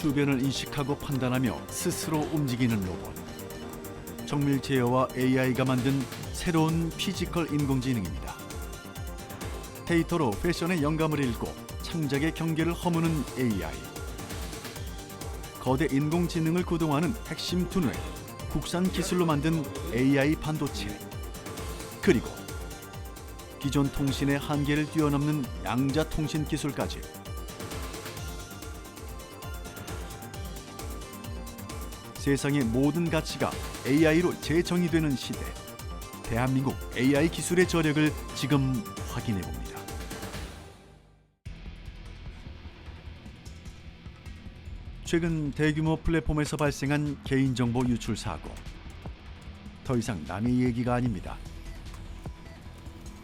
주변을 인식하고 판단하며 스스로 움직이는 로봇. 정밀 제어와 AI가 만든 새로운 피지컬 인공지능입니다. 데이터로 패션의 영감을 읽고 창작의 경계를 허무는 AI. 거대 인공지능을 구동하는 핵심 두뇌, 국산 기술로 만든 AI 반도체. 그리고 기존 통신의 한계를 뛰어넘는 양자 통신 기술까지. 세상의 모든 가치가 AI로 재정의되는 시대. 대한민국 AI 기술의 저력을 지금 확인해 봅니다. 최근 대규모 플랫폼에서 발생한 개인정보 유출 사고. 더 이상 남의 얘기가 아닙니다.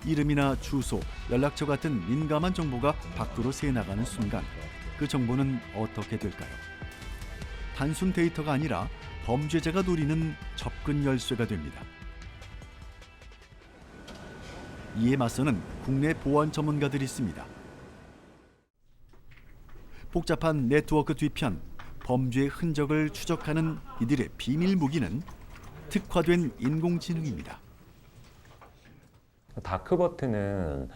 이름이나 주소, 연락처 같은 민감한 정보가 밖으로 새나가는 순간 그 정보는 어떻게 될까요? 단순 데이터가 아니라 범죄자가 노리는 접근 열쇠가 됩니다. 이에 맞서는 국내 보안 전문가들이 있습니다. 복잡한 네트워크 뒤편, 범죄의 흔적을 추적하는 이들의 비밀 무기는 특화된 인공지능입니다. 다크버트는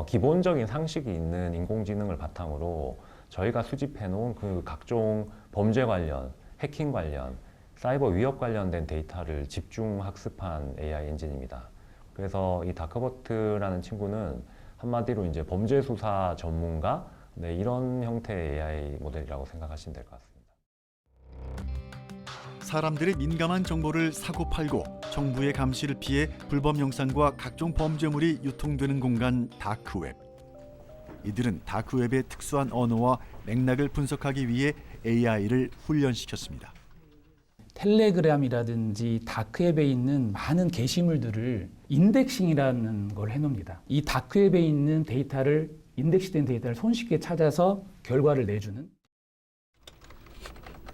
기본적인 상식이 있는 인공지능을 바탕으로 저희가 수집해놓은 그 각종 범죄 관련, 해킹 관련, 사이버 위협 관련된 데이터를 집중 학습한 AI 엔진입니다. 그래서 이 다크버트라는 친구는 한마디로 이제 범죄 수사 전문가, 이런 형태의 AI 모델이라고 생각하시면 될 것 같습니다. 사람들의 민감한 정보를 사고팔고 정부의 감시를 피해 불법 영상과 각종 범죄물이 유통되는 공간 다크웹. 이들은 다크웹의 특수한 언어와 맥락을 분석하기 위해 AI를 훈련시켰습니다. 텔레그램이라든지 다크웹에 있는 많은 게시물들을 인덱싱이라는 걸 해놓습니다. 이 다크웹에 있는 데이터를 인덱스된 데이터를 손쉽게 찾아서 결과를 내주는.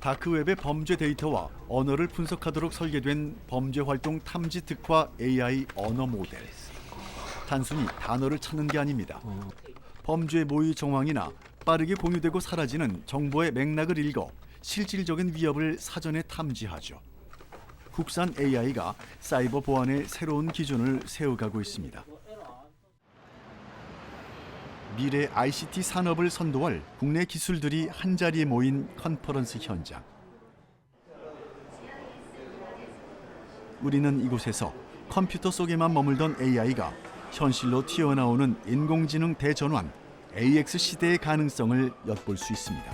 다크웹의 범죄 데이터와 언어를 분석하도록 설계된 범죄활동 탐지 특화 AI 언어 모델. 단순히 단어를 찾는 게 아닙니다. 범죄 모의 정황이나 빠르게 공유되고 사라지는 정보의 맥락을 읽어 실질적인 위협을 사전에 탐지하죠. 국산 AI가 사이버 보안의 새로운 기준을 세워가고 있습니다. 미래 ICT 산업을 선도할 국내 기술들이 한자리에 모인 컨퍼런스 현장. 우리는 이곳에서 컴퓨터 속에만 머물던 AI가 현실로 튀어나오는 인공지능 대전환 AX 시대의 가능성을 엿볼 수 있습니다.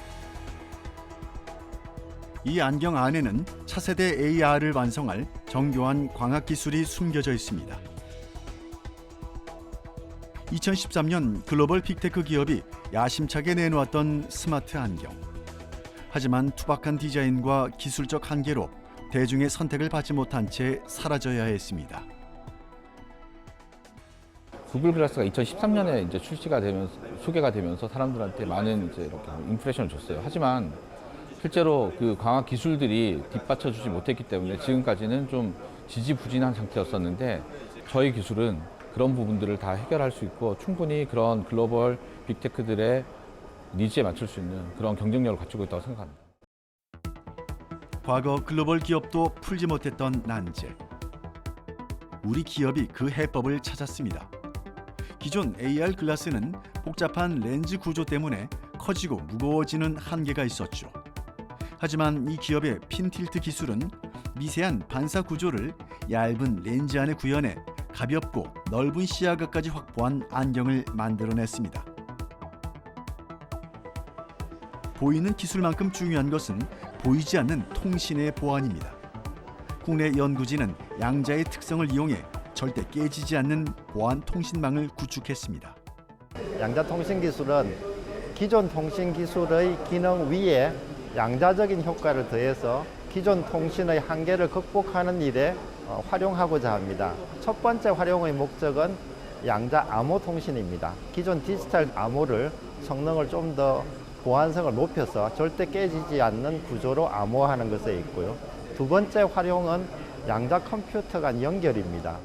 이 안경 안에는 차세대 AR을 완성할 정교한 광학 기술이 숨겨져 있습니다. 2013년 글로벌 빅테크 기업이 야심차게 내놓았던 스마트 안경. 하지만 투박한 디자인과 기술적 한계로 대중의 선택을 받지 못한 채 사라져야 했습니다. 구글 글라스가 2013년에 이제 출시가 되면서 소개가 되면서 사람들한테 많은 이제 이렇게 인프레션을 줬어요. 하지만 실제로 그 광학 기술들이 뒷받쳐주지 못했기 때문에 지금까지는 좀 지지부진한 상태였었는데 저희 기술은 그런 부분들을 다 해결할 수 있고 충분히 그런 글로벌 빅테크들의 니즈에 맞출 수 있는 그런 경쟁력을 갖추고 있다고 생각합니다. 과거 글로벌 기업도 풀지 못했던 난제. 우리 기업이 그 해법을 찾았습니다. 기존 AR 글라스는 복잡한 렌즈 구조 때문에 커지고 무거워지는 한계가 있었죠. 하지만 이 기업의 핀틸트 기술은 미세한 반사 구조를 얇은 렌즈 안에 구현해 가볍고 넓은 시야각까지 확보한 안경을 만들어냈습니다. 보이는 기술만큼 중요한 것은 보이지 않는 통신의 보안입니다. 국내 연구진은 양자의 특성을 이용해 절대 깨지지 않는 보안 통신망을 구축했습니다. 양자 통신 기술은 기존 통신 기술의 기능 위에 양자적인 효과를 더해서 기존 통신의 한계를 극복하는 일에 활용하고자 합니다. 첫 번째 활용의 목적은 양자 암호 통신입니다. 기존 디지털 암호를 성능을 좀 더 보안성을 높여서 절대 깨지지 않는 구조로 암호화하는 것에 있고요. 두 번째 활용은 양자 컴퓨터 간 연결입니다.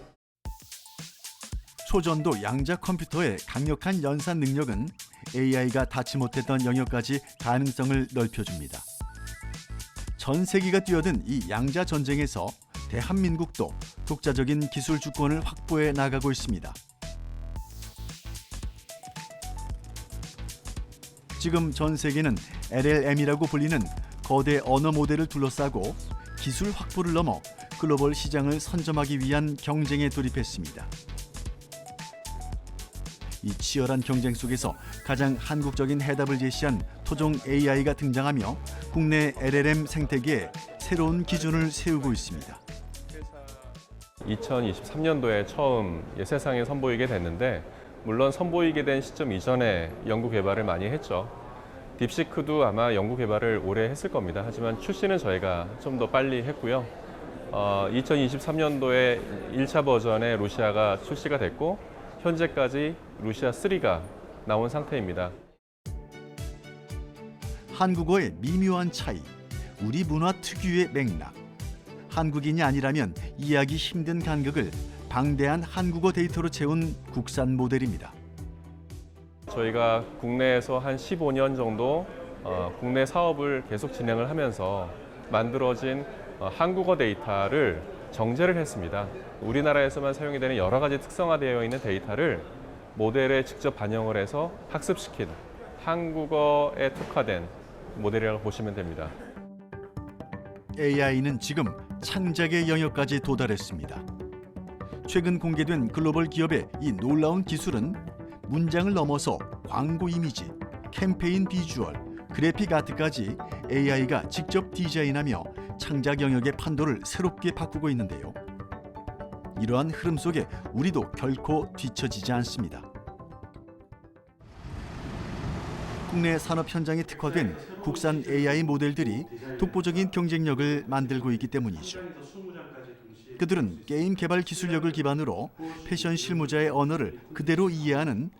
초전도 양자 컴퓨터의 강력한 연산 능력은 AI가 닿지 못했던 영역까지 가능성을 넓혀줍니다. 전 세계가 뛰어든 이 양자 전쟁에서 대한민국도 독자적인 기술 주권을 확보해 나가고 있습니다. 지금 전 세계는 LLM이라고 불리는 거대 언어 모델을 둘러싸고 기술 확보를 넘어 글로벌 시장을 선점하기 위한 경쟁에 돌입했습니다. 이 치열한 경쟁 속에서 가장 한국적인 해답을 제시한 토종 AI가 등장하며 국내 LLM 생태계에 새로운 기준을 세우고 있습니다. 2023년도에 처음 세상에 선보이게 됐는데, 물론 선보이게 된 시점 이전에 연구 개발을 많이 했죠. 딥시크도 아마 연구 개발을 오래 했을 겁니다. 하지만 출시는 저희가 좀 더 빨리 했고요. 2023년도에 1차 버전의 루시아가 출시가 됐고, 현재까지 루시아 3가 나온 상태입니다. 한국어의 미묘한 차이, 우리 문화 특유의 맥락. 한국인이 아니라면 이해하기 힘든 간극을 방대한 한국어 데이터로 채운 국산 모델입니다. 저희가 국내에서 한 15년 정도 국내 사업을 계속 진행을 하면서 만들어진 한국어 데이터를 정제를 했습니다. 우리나라에서만 사용이 되는 여러 가지 특성화되어 있는 데이터를 모델에 직접 반영을 해서 학습시킨 한국어에 특화된 모델이라고 보시면 됩니다. AI는 지금 창작의 영역까지 도달했습니다. 최근 공개된 글로벌 기업의 이 놀라운 기술은 문장을 넘어서 광고 이미지, 캠페인 비주얼, 그래픽 아트까지 AI가 직접 디자인하며 창작 영역의 판도를 새롭게 바꾸고 있는데요. 이러한 흐름 속에 우리도 결코 뒤처지지 않습니다. 국내 산업 현장에 특화된 국산 AI 모델들이 독보적인 경쟁력을 만들고 있기 때문이죠. 그들은 게임 개발 기술력을 기반으로 패션 실무자의 언어를 그대로 이해하는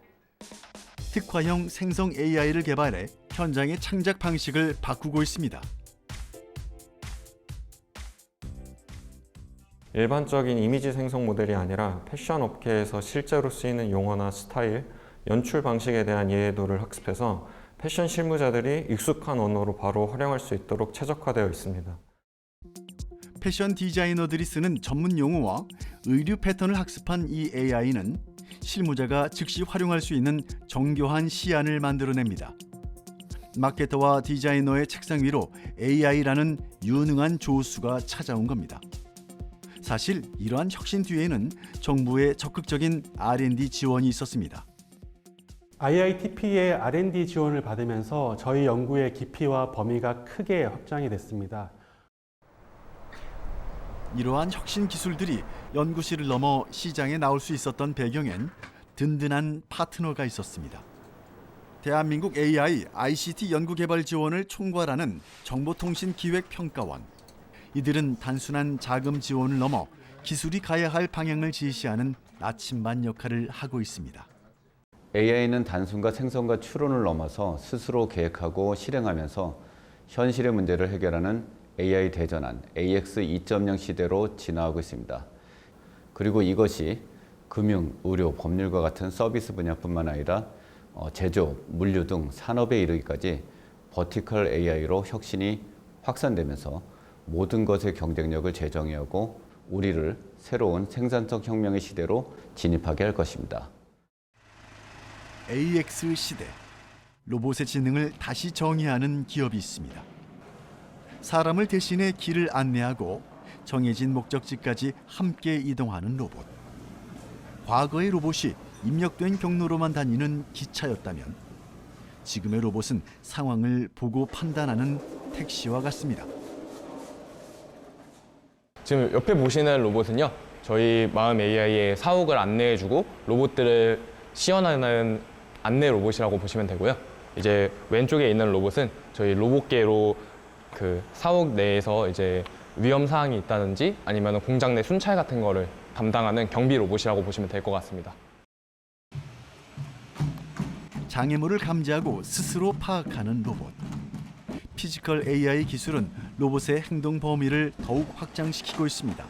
특화형 생성 AI를 개발해 현장의 창작 방식을 바꾸고 있습니다. 일반적인 이미지 생성 모델이 아니라 패션 업계에서 실제로 쓰이는 용어나 스타일, 연출 방식에 대한 이해도를 학습해서 패션 실무자들이 익숙한 언어로 바로 활용할 수 있도록 최적화되어 있습니다. 패션 디자이너들이 쓰는 전문 용어와 의류 패턴을 학습한 이 AI는 실무자가 즉시 활용할 수 있는 정교한 시안을 만들어냅니다. 마케터와 디자이너의 책상 위로 AI라는 유능한 조수가 찾아온 겁니다. 사실 이러한 혁신 뒤에는 정부의 적극적인 R&D 지원이 있었습니다. IITP의 R&D 지원을 받으면서 저희 연구의 깊이와 범위가 크게 확장이 됐습니다. 이러한 혁신 기술들이 연구실을 넘어 시장에 나올 수 있었던 배경엔 든든한 파트너가 있었습니다. 대한민국 AI, ICT 연구개발 지원을 총괄하는 정보통신기획평가원. 이들은 단순한 자금 지원을 넘어 기술이 가야 할 방향을 제시하는 나침반 역할을 하고 있습니다. AI는 단순과 생성과 추론을 넘어서 스스로 계획하고 실행하면서 현실의 문제를 해결하는 AI 대전환, AX 2.0 시대로 진화하고 있습니다. 그리고 이것이 금융, 의료, 법률과 같은 서비스 분야뿐만 아니라 제조, 물류 등 산업에 이르기까지 버티컬 AI로 혁신이 확산되면서 모든 것의 경쟁력을 재정의하고 우리를 새로운 생산적 혁명의 시대로 진입하게 할 것입니다. AX 시대, 로봇의 지능을 다시 정의하는 기업이 있습니다. 사람을 대신해 길을 안내하고 정해진 목적지까지 함께 이동하는 로봇. 과거의 로봇이 입력된 경로로만 다니는 기차였다면 지금의 로봇은 상황을 보고 판단하는 택시와 같습니다. 지금 옆에 보시는 로봇은요, 저희 마음 AI의 사옥을 안내해주고 로봇들을 시연하는 안내 로봇이라고 보시면 되고요. 이제 왼쪽에 있는 로봇은 저희 로봇계로 그 사옥 내에서 이제 위험 사항이 있다든지 아니면 공장 내 순찰 같은 거를 담당하는 경비 로봇이라고 보시면 될 것 같습니다. 장애물을 감지하고 스스로 파악하는 로봇. 피지컬 AI 기술은 로봇의 행동 범위를 더욱 확장시키고 있습니다.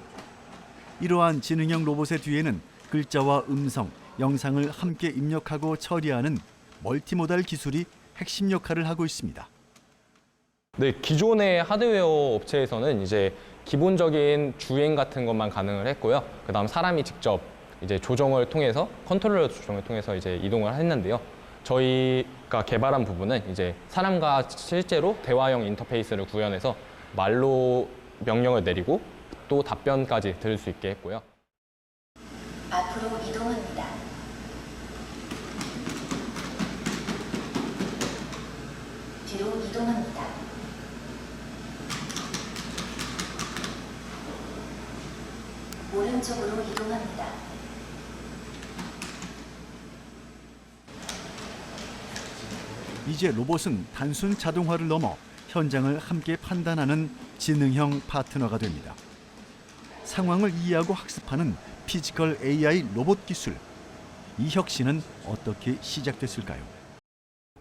이러한 지능형 로봇의 뒤에는 글자와 음성, 영상을 함께 입력하고 처리하는 멀티모달 기술이 핵심 역할을 하고 있습니다. 네, 기존의 하드웨어 업체에서는 이제 기본적인 주행 같은 것만 가능을 했고요. 그다음 사람이 직접 이제 조정을 통해서 컨트롤러 조정을 통해서 이제 이동을 했는데요. 저희가 개발한 부분은 이제 사람과 실제로 대화형 인터페이스를 구현해서 말로 명령을 내리고 또 답변까지 들을 수 있게 했고요. 앞으로 이동합니다. 뒤로 이동합니다. 오른쪽으로 이동합니다. 이제 로봇은 단순 자동화를 넘어 현장을 함께 판단하는 지능형 파트너가 됩니다. 상황을 이해하고 학습하는 피지컬 AI 로봇 기술. 이 혁신은 어떻게 시작됐을까요?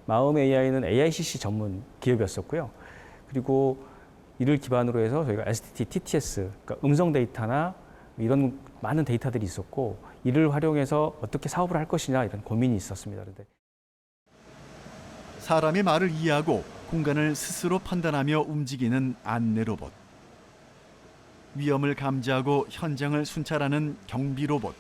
마음 AI는 AICC 전문 기업이었었고요. 그리고 이를 기반으로 해서 저희가 STT, TTS, 그러니까 음성 데이터나 이런 많은 데이터들이 있었고, 이를 활용해서 어떻게 사업을 할 것이냐 이런 고민이 있었습니다. 그런데 사람의 말을 이해하고 공간을 스스로 판단하며 움직이는 안내 로봇. 위험을 감지하고 현장을 순찰하는 경비 로봇.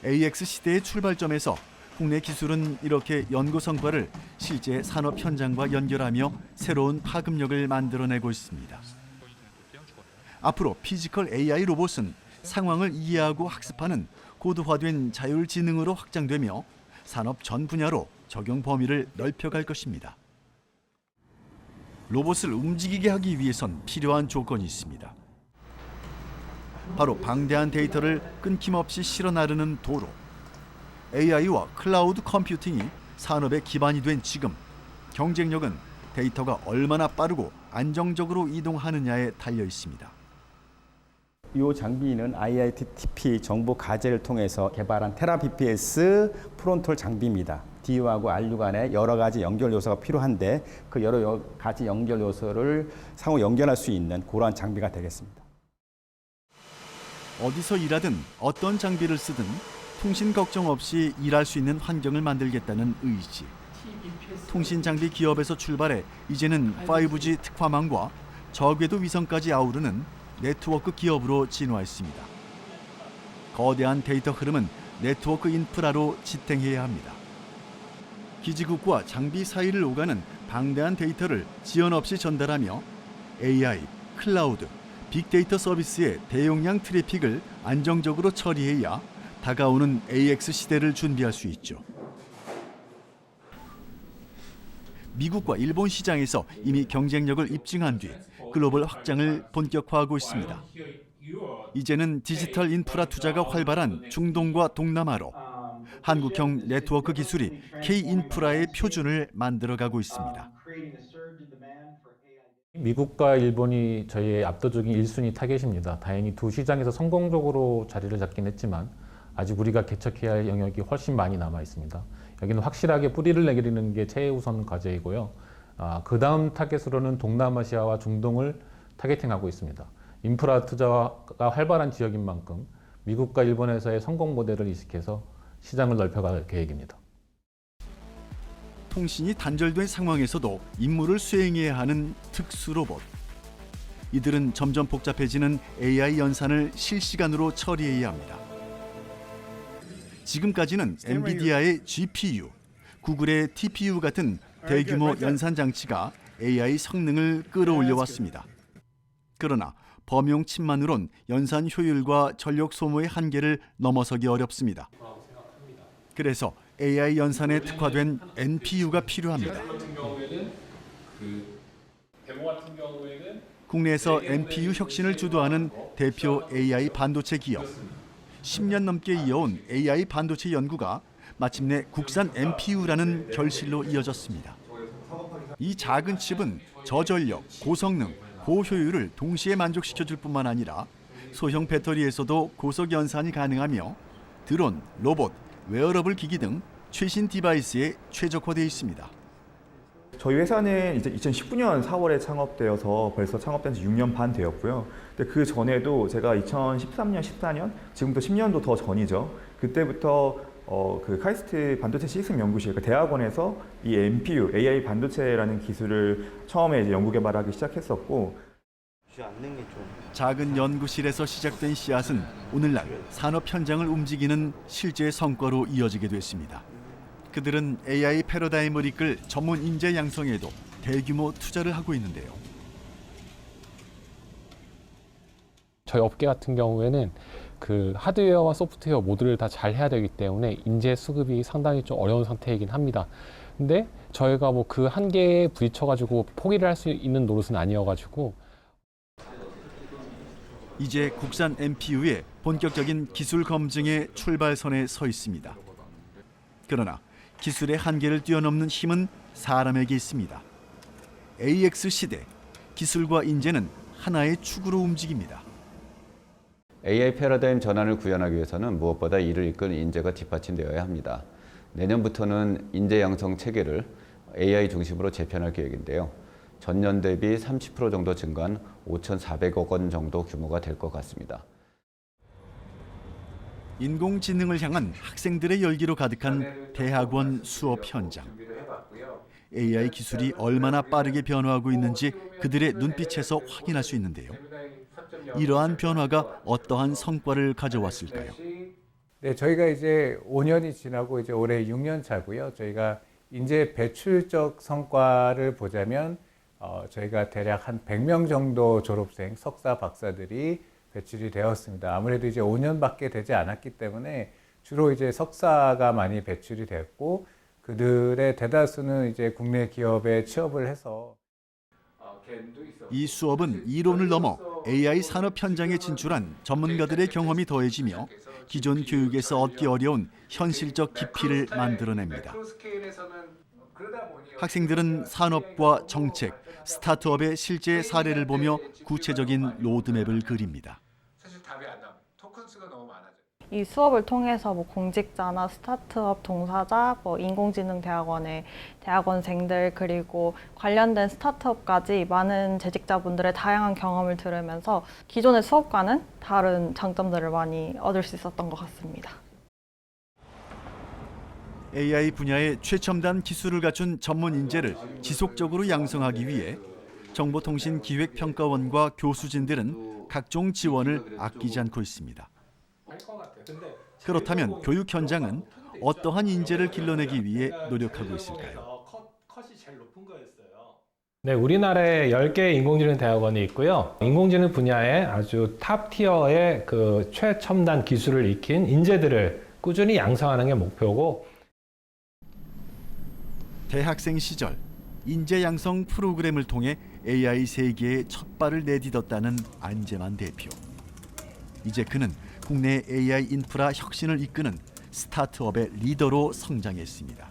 AX 시대의 출발점에서 국내 기술은 이렇게 연구 성과를 실제 산업 현장과 연결하며 새로운 파급력을 만들어내고 있습니다. 앞으로 피지컬 AI 로봇은 상황을 이해하고 학습하는 고도화된 자율지능으로 확장되며 산업 전 분야로 적용 범위를 넓혀갈 것입니다. 로봇을 움직이게 하기 위해선 필요한 조건이 있습니다. 바로 방대한 데이터를 끊김없이 실어 나르는 도로. AI와 클라우드 컴퓨팅이 산업의 기반이 된 지금, 경쟁력은 데이터가 얼마나 빠르고 안정적으로 이동하느냐에 달려 있습니다. 이 장비는 IITP 정보 가제를 통해서 개발한 테라BPS 프론톨 장비입니다. DU하고 RU 간에 여러 가지 연결 요소가 필요한데 그 여러 가지 연결 요소를 상호 연결할 수 있는 그러한 장비가 되겠습니다. 어디서 일하든 어떤 장비를 쓰든 통신 걱정 없이 일할 수 있는 환경을 만들겠다는 의지. 통신 장비 기업에서 출발해 이제는 5G 특화망과 저궤도 위성까지 아우르는 네트워크 기업으로 진화했습니다. 거대한 데이터 흐름은 네트워크 인프라로 지탱해야 합니다. 기지국과 장비 사이를 오가는 방대한 데이터를 지연 없이 전달하며 AI, 클라우드, 빅데이터 서비스의 대용량 트래픽을 안정적으로 처리해야 다가오는 AX 시대를 준비할 수 있죠. 미국과 일본 시장에서 이미 경쟁력을 입증한 뒤 글로벌 확장을 본격화하고 있습니다. 이제는 디지털 인프라 투자가 활발한 중동과 동남아로 한국형 네트워크 기술이 K-인프라의 표준을 만들어가고 있습니다. 미국과 일본이 저희의 압도적인 1순위 타겟입니다. 다행히 두 시장에서 성공적으로 자리를 잡긴 했지만 아직 우리가 개척해야 할 영역이 훨씬 많이 남아 있습니다. 여기는 확실하게 뿌리를 내리는 게 최우선 과제이고요. 그 다음 타겟으로는 동남아시아와 중동을 타겟팅하고 있습니다. 인프라 투자가 활발한 지역인 만큼 미국과 일본에서의 성공 모델을 이식해서 시장을 넓혀갈 계획입니다. 통신이 단절된 상황에서도 임무를 수행해야 하는 특수 로봇. 이들은 점점 복잡해지는 AI 연산을 실시간으로 처리해야 합니다. 지금까지는 엔비디아의 GPU, 구글의 TPU 같은 대규모 연산 장치가 AI 성능을 끌어올려 왔습니다. 그러나 범용 칩만으론 연산 효율과 전력 소모의 한계를 넘어서기 어렵습니다. 그래서 AI 연산에 특화된 NPU가 필요합니다. 국내에서 NPU 혁신을 주도하는 대표 AI 반도체 기업. 10년 넘게 이어온 AI 반도체 연구가 마침내 국산 NPU라는 결실로 이어졌습니다. 이 작은 칩은 저전력, 고성능, 고효율을 동시에 만족시켜줄 뿐만 아니라 소형 배터리에서도 고속 연산이 가능하며 드론, 로봇, 웨어러블 기기 등 최신 디바이스에 최적화되어 있습니다. 저희 회사는 이제 2019년 4월에 창업되어서 벌써 창업된 지 6년 반 되었고요. 근데 그 전에도 제가 2013년, 14년, 지금부터 10년도 더 전이죠. 그때부터 그 카이스트 반도체 시스템 연구실, 그 대학원에서 이 NPU, AI 반도체라는 기술을 처음에 이제 연구 개발하기 시작했었고, 작은 연구실에서 시작된 씨앗은 오늘날 산업 현장을 움직이는 실제 성과로 이어지게 됐습니다. 그들은 AI 패러다임을 이끌 전문 인재 양성에도 대규모 투자를 하고 있는데요. 저희 업계 같은 경우에는 그 하드웨어와 소프트웨어 모두를 다 잘 해야 되기 때문에 인재 수급이 상당히 좀 어려운 상태이긴 합니다. 근데 저희가 뭐 그 한계에 부딪혀가지고 포기를 할 수 있는 노릇은 아니어가지고 이제 국산 NPU의 본격적인 기술 검증의 출발선에 서 있습니다. 그러나 기술의 한계를 뛰어넘는 힘은 사람에게 있습니다. AX 시대, 기술과 인재는 하나의 축으로 움직입니다. AI 패러다임 전환을 구현하기 위해서는 무엇보다 이를 이끈 인재가 뒷받침되어야 합니다. 내년부터는 인재 양성 체계를 AI 중심으로 재편할 계획인데요. 전년 대비 30% 정도 증가한 5,400억 원 정도 규모가 될 것 같습니다. 인공지능을 향한 학생들의 열기로 가득한 대학원 수업 현장. AI 기술이 얼마나 빠르게 변화하고 있는지 그들의 눈빛에서 확인할 수 있는데요. 이러한 변화가 어떠한 성과를 가져왔을까요? 네, 저희가 이제 5년이 지나고 이제 올해 6년 차고요. 저희가 인재 배출적 성과를 보자면 저희가 대략 한 100명 정도 졸업생, 석사, 박사들이 배출이 되었습니다. 아무래도 이제 5년밖에 되지 않았기 때문에 주로 이제 석사가 많이 배출이 됐고 그들의 대다수는 이제 국내 기업에 취업을 해서 이 수업은 이론을 넘어 AI 산업 현장에 진출한 전문가들의 경험이 더해지며 기존 교육에서 얻기 어려운 현실적 깊이를 만들어냅니다. 학생들은 산업과 정책, 스타트업의 실제 사례를 보며 구체적인 로드맵을 그립니다. 이 수업을 통해서 뭐 공직자나 스타트업 종사자, 뭐 인공지능 대학원의 대학원생들 그리고 관련된 스타트업까지 많은 재직자분들의 다양한 경험을 들으면서 기존의 수업과는 다른 장점들을 많이 얻을 수 있었던 것 같습니다. AI 분야의 최첨단 기술을 갖춘 전문 인재를 지속적으로 양성하기 위해 정보통신기획평가원과 교수진들은 각종 지원을 아끼지 않고 있습니다. 그렇다면 교육 현장은 어떠한 인재를 길러내기 위해 노력하고 있을까요? 네, 우리나라에 10개의 인공지능 대학원이 있고요. 인공지능 분야에 아주 탑 티어의 그 최첨단 기술을 익힌 인재들을 꾸준히 양성하는 게 목표고, 대학생 시절 인재 양성 프로그램을 통해 AI 세계에 첫 발을 내딛었다는 안재만 대표. 이제 그는 국내 AI 인프라 혁신을 이끄는 스타트업의 리더로 성장했습니다.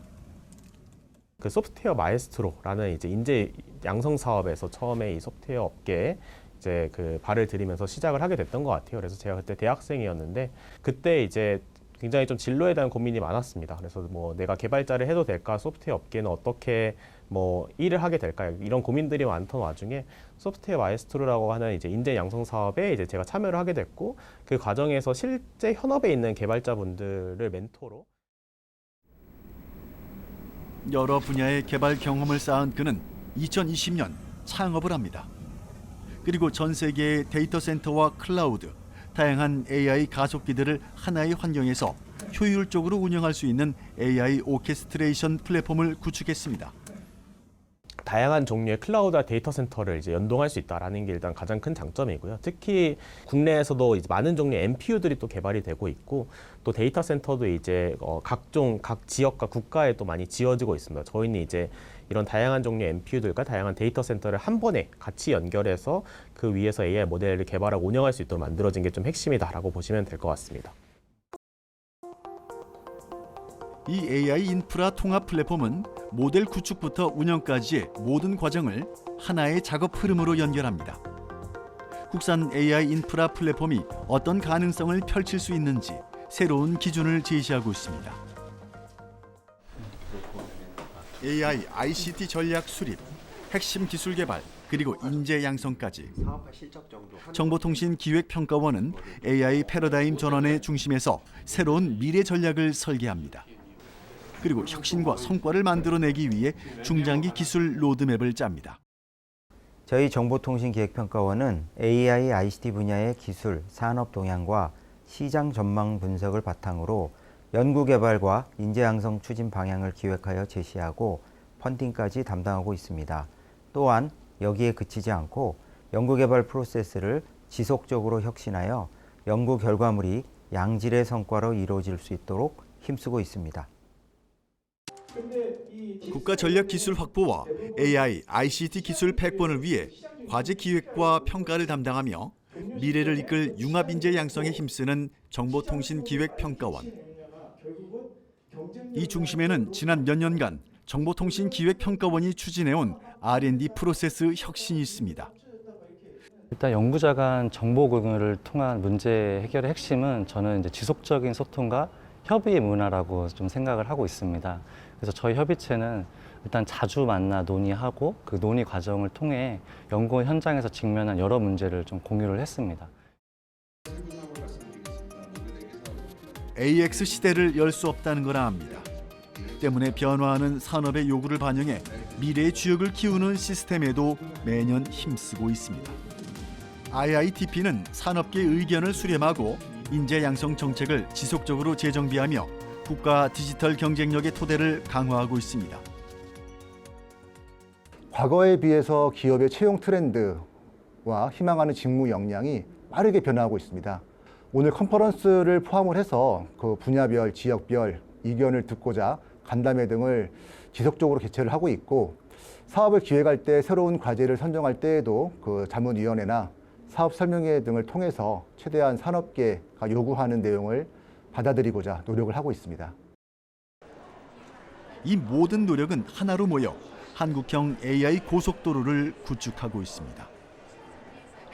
그 소프트웨어 마에스트로라는 이제 인재 양성 사업에서 처음에 이 소프트웨어 업계에 이제 그 발을 들이면서 시작을 하게 됐던 것 같아요. 그래서 제가 그때 대학생이었는데 그때 이제 굉장히 좀 진로에 대한 고민이 많았습니다. 그래서 뭐 내가 개발자를 해도 될까, 소프트웨어 업계는 어떻게 뭐 일을 하게 될까, 이런 고민들이 많던 와중에 소프트웨어 마에스트로라고 하는 이제 인재 양성 사업에 이제 제가 참여를 하게 됐고, 그 과정에서 실제 현업에 있는 개발자분들을 멘토로 여러 분야의 개발 경험을 쌓은 그는 2020년 창업을 합니다. 그리고 전 세계의 데이터 센터와 클라우드, 다양한 AI 가속기들을 하나의 환경에서 효율적으로 운영할 수 있는 AI 오케스트레이션 플랫폼을 구축했습니다. 다양한 종류의 클라우드와 데이터 센터를 이제 연동할 수 있다라는 게 일단 가장 큰 장점이고요. 특히 국내에서도 이제 많은 종류의 NPU들이 또 개발이 되고 있고, 또 데이터 센터도 이제 각 지역과 국가에 또 많이 지어지고 있습니다. 저희는 이제 이런 다양한 종류의 NPU들과 다양한 데이터 센터를 한 번에 같이 연결해서 그 위에서 AI 모델을 개발하고 운영할 수 있도록 만들어진 게 좀 핵심이다라고 보시면 될 것 같습니다. 이 AI 인프라 통합 플랫폼은 모델 구축부터 운영까지의 모든 과정을 하나의 작업 흐름으로 연결합니다. 국산 AI 인프라 플랫폼이 어떤 가능성을 펼칠 수 있는지 새로운 기준을 제시하고 있습니다. AI ICT 전략 수립, 핵심 기술 개발 그리고 인재 양성까지 정보통신기획평가원은 AI 패러다임 전환의 중심에서 새로운 미래 전략을 설계합니다. 그리고 혁신과 성과를 만들어내기 위해 중장기 기술 로드맵을 짭니다. 저희 정보통신기획평가원은 AI, ICT 분야의 기술, 산업 동향과 시장 전망 분석을 바탕으로 연구개발과 인재 양성 추진 방향을 기획하여 제시하고 펀딩까지 담당하고 있습니다. 또한 여기에 그치지 않고 연구개발 프로세스를 지속적으로 혁신하여 연구 결과물이 양질의 성과로 이루어질 수 있도록 힘쓰고 있습니다. 국가 전략 기술 확보와 AI, ICT 기술 팩본을 위해 과제 기획과 평가를 담당하며 미래를 이끌 융합 인재 양성에 힘쓰는 정보통신기획평가원. 이 중심에는 지난 몇 년간 정보통신기획평가원이 추진해온 R&D 프로세스 혁신이 있습니다. 일단 연구자 간 정보 공유를 통한 문제 해결의 핵심은 저는 이제 지속적인 소통과 협의의 문화라고 좀 생각을 하고 있습니다. 그래서 저희 협의체는 일단 자주 만나 논의하고 그 논의 과정을 통해 연구 현장에서 직면한 여러 문제를 좀 공유를 했습니다. AX 시대를 열 수 없다는 걸 압니다. 때문에 변화하는 산업의 요구를 반영해 미래의 주역을 키우는 시스템에도 매년 힘쓰고 있습니다. IITP는 산업계의 의견을 수렴하고 인재 양성 정책을 지속적으로 재정비하며 국가 디지털 경쟁력의 토대를 강화하고 있습니다. 과거에 비해서 기업의 채용 트렌드와 희망하는 직무 역량이 빠르게 변화하고 있습니다. 오늘 컨퍼런스를 포함을 해서 그 분야별, 지역별 의견을 듣고자 간담회 등을 지속적으로 개최를 하고 있고, 사업을 기획할 때 새로운 과제를 선정할 때에도 그 자문위원회나 사업 설명회 등을 통해서 최대한 산업계가 요구하는 내용을 받아들이고자 노력을 하고 있습니다. 이 모든 노력은 하나로 모여 한국형 AI 고속도로를 구축하고 있습니다.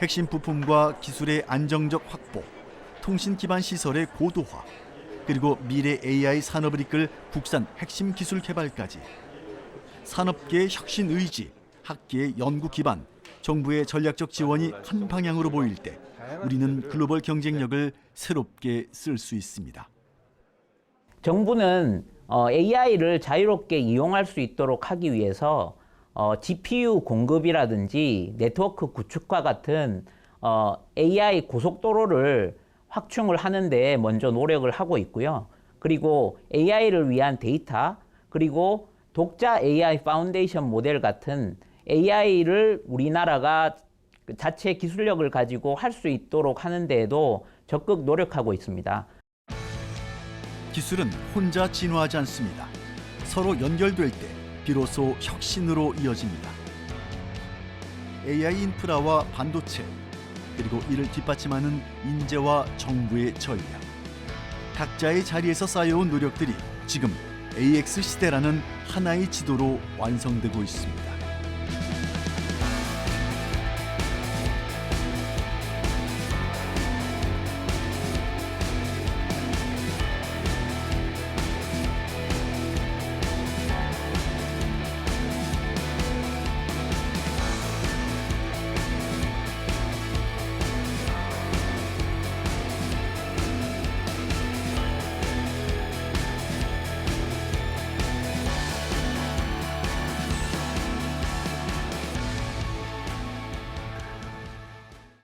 핵심 부품과 기술의 안정적 확보, 통신 기반 시설의 고도화, 그리고 미래 AI 산업을 이끌 국산 핵심 기술 개발까지 산업계의 혁신 의지, 학계의 연구 기반, 정부의 전략적 지원이 한 방향으로 보일 때 우리는 글로벌 경쟁력을 새롭게 쓸 수 있습니다. 정부는 AI를 자유롭게 이용할 수 있도록 하기 위해서 GPU 공급이라든지 네트워크 구축과 같은 AI 고속도로를 확충을 하는 데 먼저 노력을 하고 있고요. 그리고 AI를 위한 데이터, 그리고 독자 AI 파운데이션 모델 같은 AI를 우리나라가 자체 기술력을 가지고 할 수 있도록 하는 데에도 적극 노력하고 있습니다. 기술은 혼자 진화하지 않습니다. 서로 연결될 때 비로소 혁신으로 이어집니다. AI 인프라와 반도체, 그리고 이를 뒷받침하는 인재와 정부의 전략. 각자의 자리에서 쌓여온 노력들이 지금 AX 시대라는 하나의 지도로 완성되고 있습니다.